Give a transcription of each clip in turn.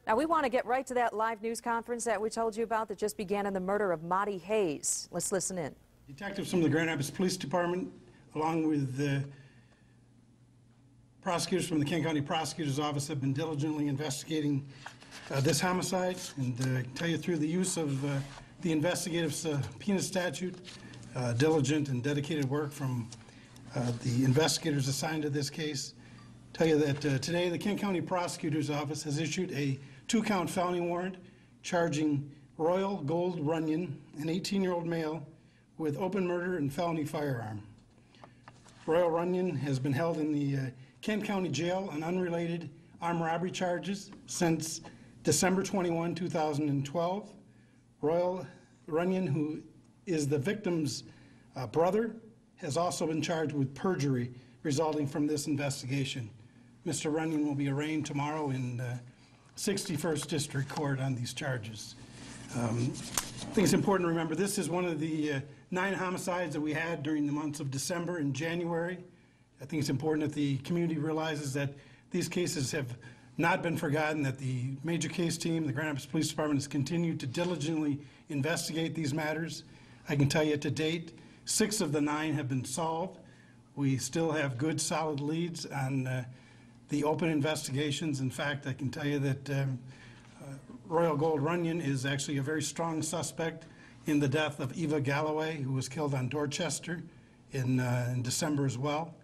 Now, we want to get right to that live news conference that we told you about that just began in the murder of Monty Hayes. Let's listen in. Detectives from the Grand Rapids Police Department, along with the prosecutors from the Kent County Prosecutor's Office, have been diligently investigating this homicide. And I can tell you, through the use of the investigative subpoena statute, diligent and dedicated work from the investigators assigned to this case, tell you that today the Kent County Prosecutor's Office has issued a 2-count felony warrant charging Royal Gold Runyon, an 18-year-old male, with open murder and felony firearm. Royal Runyon has been held in the Kent County Jail on unrelated armed robbery charges since December 21, 2012. Royal Runyon, who is the victim's brother, has also been charged with perjury resulting from this investigation. Mr. Runyon will be arraigned tomorrow in 61st District Court on these charges. I think it's important to remember this is one of the 9 homicides that we had during the months of December and January. I think it's important that the community realizes that these cases have not been forgotten, that the major case team, the Grand Rapids Police Department, has continued to diligently investigate these matters. I can tell you to date, 6 of the 9 have been solved. We still have good, solid leads on the open investigations. In fact, I can tell you that Royal Gold Runyon is actually a very strong suspect in the death of Eva Galloway, who was killed on Dorchester in December as well.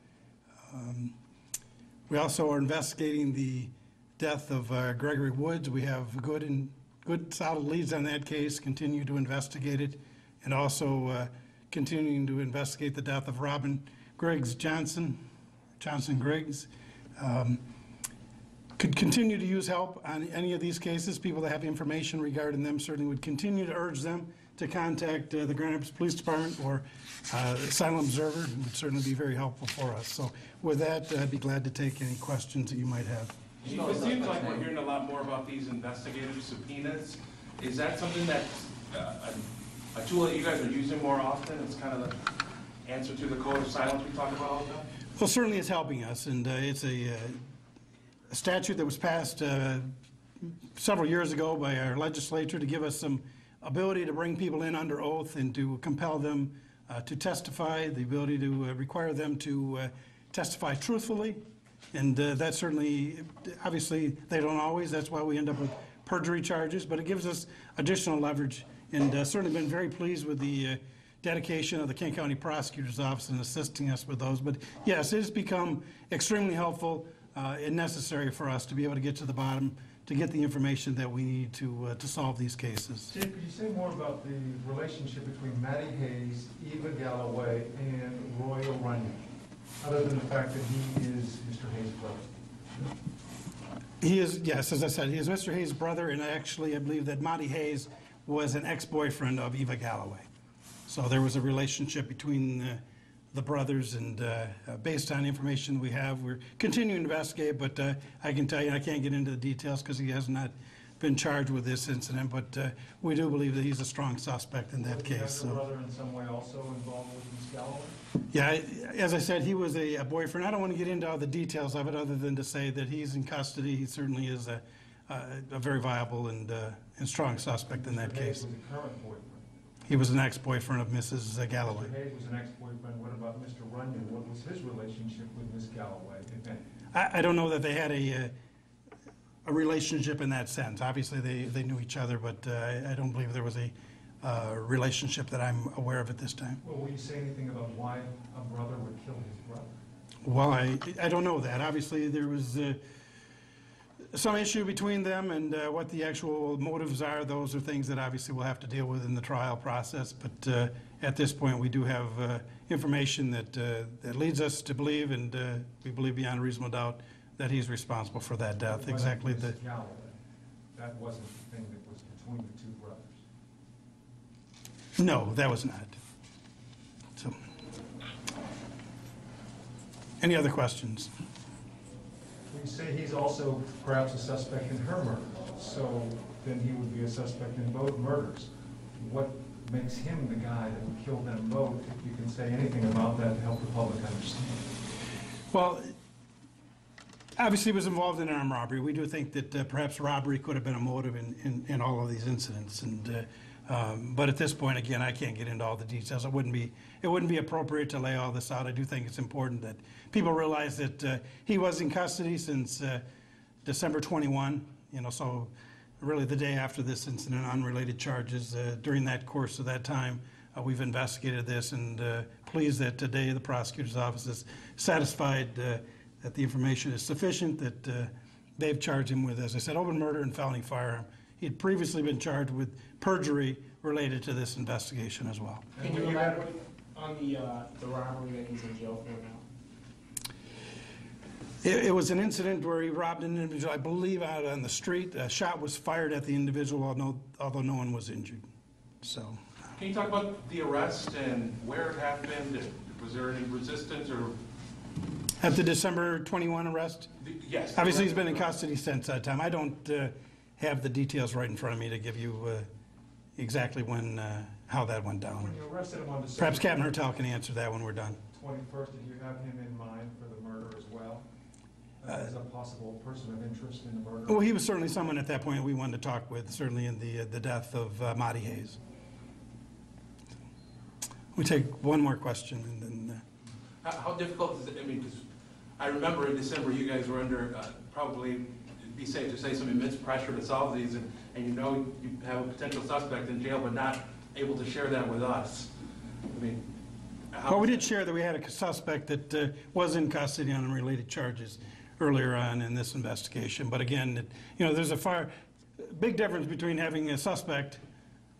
We also are investigating the death of Gregory Woods. We have good, solid leads on that case, continue to investigate it, and also continuing to investigate the death of Robin Griggs Johnson Griggs. Could continue to use help on any of these cases. People that have information regarding them certainly would continue to urge them to contact the Grand Rapids Police Department or Silent Observer. It would certainly be very helpful for us. So with that, I'd be glad to take any questions that you might have. Chief, it seems like we're hearing a lot more about these investigative subpoenas. Is that something that's a tool that you guys are using more often? It's kind of the answer to the code of silence we talk about all the time? Well, certainly it's helping us, and it's a statute that was passed several years ago by our legislature to give us some ability to bring people in under oath and to compel them to testify, the ability to require them to testify truthfully. And that certainly, obviously, they don't always. That's why we end up with perjury charges, but it gives us additional leverage, and certainly been very pleased with the dedication of the Kent County Prosecutor's Office in assisting us with those. But yes, it has become extremely helpful and necessary for us to be able to get to the bottom, to get the information that we need to solve these cases. Chief, could you say more about the relationship between Matty Hayes, Eva Galloway, and Royal Runyon, other than the fact that he is Mr. Hayes' brother? He is, yes, as I said, he is Mr. Hayes' brother, and actually I believe that Monty Hayes was an ex-boyfriend of Eva Galloway. So there was a relationship between the brothers, and based on information we have, we're continuing to investigate, but I can tell you, I can't get into the details because he has not been charged with this incident, but we do believe that he's a strong suspect in that case. Was your brother in some way also involved with Ms. Galloway? Yeah, as I said, he was a boyfriend. I don't want to get into all the details of it other than to say that he's in custody. He certainly is a very viable and strong suspect in that case. Was a current boyfriend? He was an ex-boyfriend of Mrs. Galloway. Mr. Hayes was an ex-boyfriend. What about Mr. Runyon? What was his relationship with Ms. Galloway, if any? I don't know that they had a relationship in that sense. Obviously, they knew each other, but I don't believe there was a relationship that I'm aware of at this time. Well, will you say anything about why a brother would kill his brother? Well, I don't know that. Obviously, there was some issue between them, and what the actual motives are, those are things that obviously we'll have to deal with in the trial process. But at this point, we do have information that leads us to believe, and we believe beyond reasonable doubt, that he's responsible for that death. Exactly. Ms. Galloway. That wasn't the thing that was between the two brothers. No, that was not. So, any other questions? You say he's also perhaps a suspect in her murder, so then he would be a suspect in both murders. What makes him the guy that would kill them both, if you can say anything about that to help the public understand? Well, Obviously, he was involved in an armed robbery. We do think that perhaps robbery could have been a motive in all of these incidents. But at this point, again, I can't get into all the details. It wouldn't be appropriate to lay all this out. I do think it's important that people realize that he was in custody since December 21. So really the day after this incident, unrelated charges. During that course of that time, we've investigated this, and pleased that today the prosecutor's office is satisfied that the information is sufficient, that they've charged him with, as I said, open murder and felony firearm. He had previously been charged with perjury related to this investigation as well. Can you elaborate on the robbery that he's in jail for now? It was an incident where he robbed an individual, I believe, out on the street. A shot was fired at the individual, although no one was injured. So. Can you talk about the arrest and where it happened? Was there any resistance or? At the December 21 arrest? Yes. Obviously, he's been in custody since that time. I don't have the details right in front of me to give you exactly when, how that went down. When you arrested him on December Perhaps Captain Hertel can answer that when we're done. 21st, did you have him in mind for the murder as well? As a possible person of interest in the murder? Well, he was certainly someone at that point we wanted to talk with, certainly in the death of Monty Hayes. We take one more question and then. How difficult is it? I mean, 'cause I remember in December you guys were under probably, it'd be safe to say, some immense pressure to solve these, and you have a potential suspect in jail, but not able to share that with us. I mean, Well, we did share that we had a suspect that was in custody on unrelated charges earlier on in this investigation. But again, there's a big difference between having a suspect,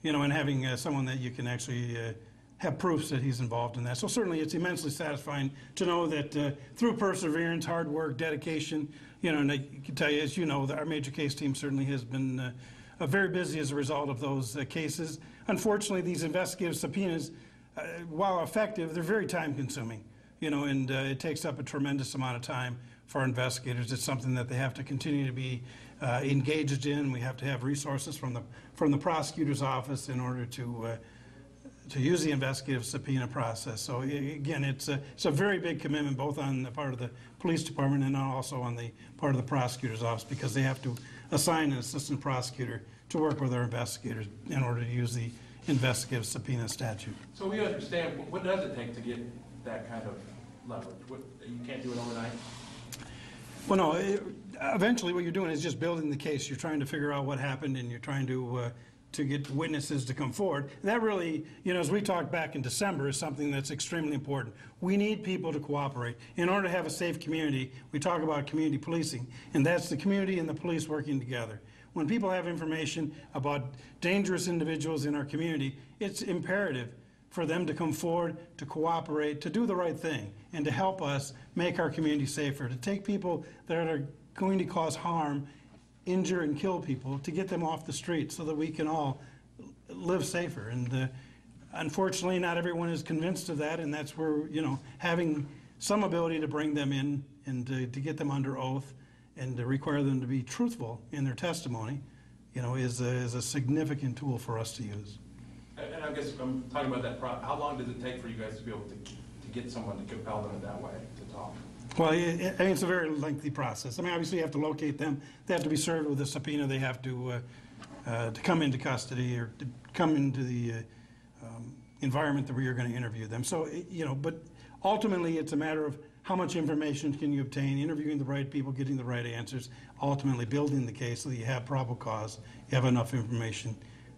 and having someone that you can actually have proofs that he's involved in that. So certainly it's immensely satisfying to know that through perseverance, hard work, dedication, and I can tell you, as you know, that our major case team certainly has been very busy as a result of those cases. Unfortunately, these investigative subpoenas, while effective, they're very time consuming, and it takes up a tremendous amount of time for our investigators. It's something that they have to continue to be engaged in. We have to have resources from the prosecutor's office in order to use the investigative subpoena process. So again, it's a very big commitment, both on the part of the police department and also on the part of the prosecutor's office, because they have to assign an assistant prosecutor to work with our investigators in order to use the investigative subpoena statute. so we understand, what does it take to get that kind of leverage? You can't do it overnight? Well, no, eventually what you're doing is just building the case. You're trying to figure out what happened, and you're trying to get witnesses to come forward. And that really, as we talked back in December, is something that's extremely important. We need people to cooperate. In order to have a safe community, we talk about community policing, and that's the community and the police working together. When people have information about dangerous individuals in our community, it's imperative for them to come forward, to cooperate, to do the right thing, and to help us make our community safer, to take people that are going to cause harm, injure and kill people, to get them off the street so that we can all live safer. And unfortunately, not everyone is convinced of that, and that's where, having some ability to bring them in and to get them under oath and to require them to be truthful in their testimony, is a significant tool for us to use. And I guess I'm talking about that, how long does it take for you guys to be able to get someone to compel them in that way to talk? Well, I mean, it's a very lengthy process. I mean, obviously you have to locate them. They have to be served with a subpoena. They have to come into custody or to come into the environment that we are going to interview them. So, but ultimately it's a matter of how much information can you obtain, interviewing the right people, getting the right answers, ultimately building the case so that you have probable cause, you have enough information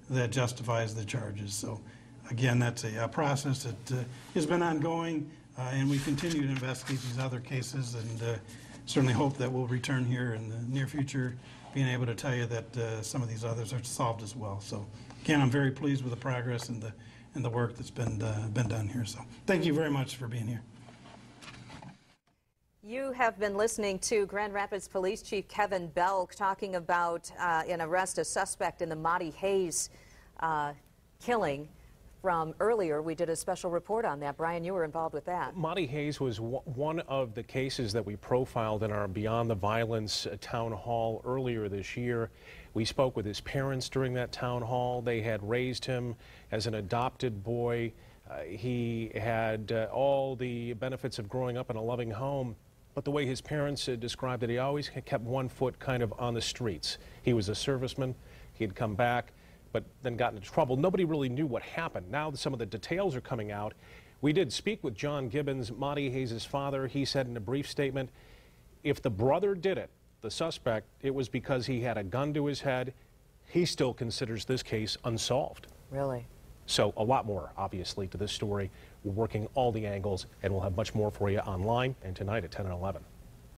that justifies the charges. So, again, that's a process that has been ongoing, and we continue to investigate these other cases, and certainly hope that we'll return here in the near future being able to tell you that some of these others are solved as well. So, again, I'm very pleased with the progress and the work that's been done here. So, thank you very much for being here. You have been listening to Grand Rapids Police Chief Kevin Belk talking about an arrest of suspect in the Monty Hayes killing from earlier. We did a special report on that. Brian, you were involved with that. Monty Hayes was one of the cases that we profiled in our Beyond the Violence town hall earlier this year. We spoke with his parents during that town hall. They had raised him as an adopted boy. He had all the benefits of growing up in a loving home. but the way his parents described it, he always kept one foot kind of on the streets. He was a serviceman. He had come back, but then got into trouble. Nobody really knew what happened. Now some of the details are coming out. We did speak with John Gibbons, Monty Hayes' father. He said in a brief statement, if the brother did it, the suspect, it was because he had a gun to his head. He still considers this case unsolved. Really? So a lot more, obviously, to this story. We're working all the angles, and we'll have much more for you online and tonight at 10 and 11.